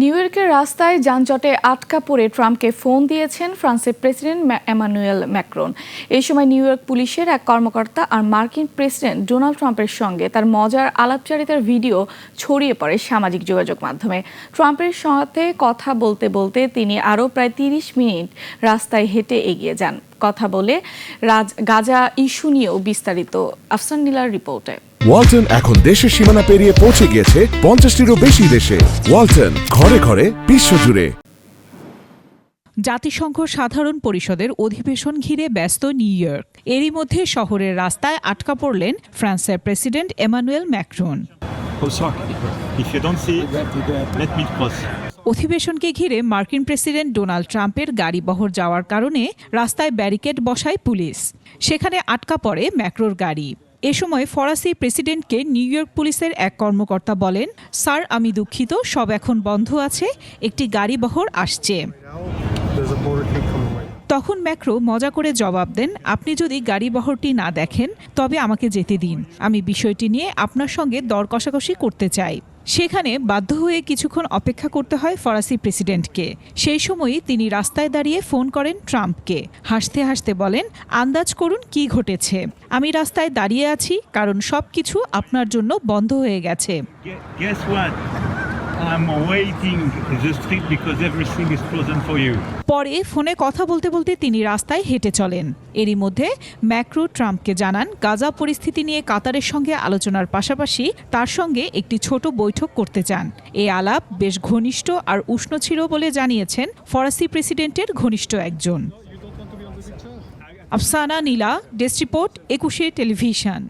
New ইয়র্কের রাস্তায় যানজটে আটকা পড়ে ট্রাম্পকে ফোন দিয়েছেন ফ্রান্সের প্রেসিডেন্ট এমানুয়েল ম্যাক্রন। এই সময় নিউ ইয়র্ক পুলিশের এক কর্মকর্তা আর মার্কিন প্রেসিডেন্ট ডোনাল্ড ট্রাম্পের সঙ্গে তার মজার আলাপচারিতার ভিডিও ছড়িয়ে পড়ে সামাজিক যোগাযোগ মাধ্যমে। ট্রাম্পের সাথে কথা বলতে বলতে তিনি আরও প্রায় 30 মিনিট রাস্তায় হেঁটে এগিয়ে যান। কথা বলে গাজা ইস্যু নিয়েও বিস্তারিত আফসান নীলার রিপোর্টে। ওয়ালটন এখন দেশের সীমানা পেরিয়ে পৌঁছে গিয়েছে 50টিরও বেশি দেশে। ওয়ালটন, ঘরে ঘরে বিশ্বজুড়ে। জাতিসংঘ সাধারণ পরিষদের অধিবেশন ঘিরে ব্যস্ত নিউ ইয়র্ক। এরই মধ্যে শহরের রাস্তায় আটকা পড়লেন ফ্রান্সের প্রেসিডেন্ট এমানুয়েল ম্যাক্রন। অধিবেশনকে ঘিরে মার্কিন প্রেসিডেন্ট ডোনাল্ড ট্রাম্পের গাড়িবহর যাওয়ার কারণে রাস্তায় ব্যারিকেড বসায় পুলিশ। সেখানে আটকা পড়ে ম্যাক্রোর গাড়ি। এ সময় ফরাসি প্রেসিডেন্টকে নিউ ইয়র্ক পুলিশের এক কর্মকর্তা বলেন, স্যার, আমি দুঃখিত, সব এখন বন্ধ আছে, একটি গাড়িবহর আসছে। তখন ম্যাক্রো মজা করে জবাব দেন, আপনি যদি গাড়িবহরটি না দেখেন তবে আমাকে যেতে দিন, আমি বিষয়টি নিয়ে আপনার সঙ্গে দর কষাকষি করতে চাই। সেখানে বাধ্য হয়ে কিছুক্ষণ অপেক্ষা করতে হয় ফরাসি প্রেসিডেন্টকে। সেই সময়ই তিনি রাস্তায় দাঁড়িয়ে ফোন করেন ট্রাম্পকে। হাসতে হাসতে বলেন, আন্দাজ করুন কি ঘটেছে। আমি রাস্তায় দাঁড়িয়ে আছি কারণ সবকিছু আপনার জন্য বন্ধ হয়ে গেছে। পরে ফোনে কথা বলতে বলতে তিনি রাস্তায় হেঁটে চলেন। এরই মধ্যে ম্যাক্রো ট্রাম্পকে জানান গাজা পরিস্থিতি নিয়ে কাতারের সঙ্গে আলোচনার পাশাপাশি তার সঙ্গে একটি ছোট বৈঠক করতে চান। এই আলাপ বেশ ঘনিষ্ঠ আর উষ্ণ ছিল বলে জানিয়েছেন ফরাসি প্রেসিডেন্টের ঘনিষ্ঠ একজন। আফসানা নীলা, ডেস্ক রিপোর্ট, 21 টেলিভিশন।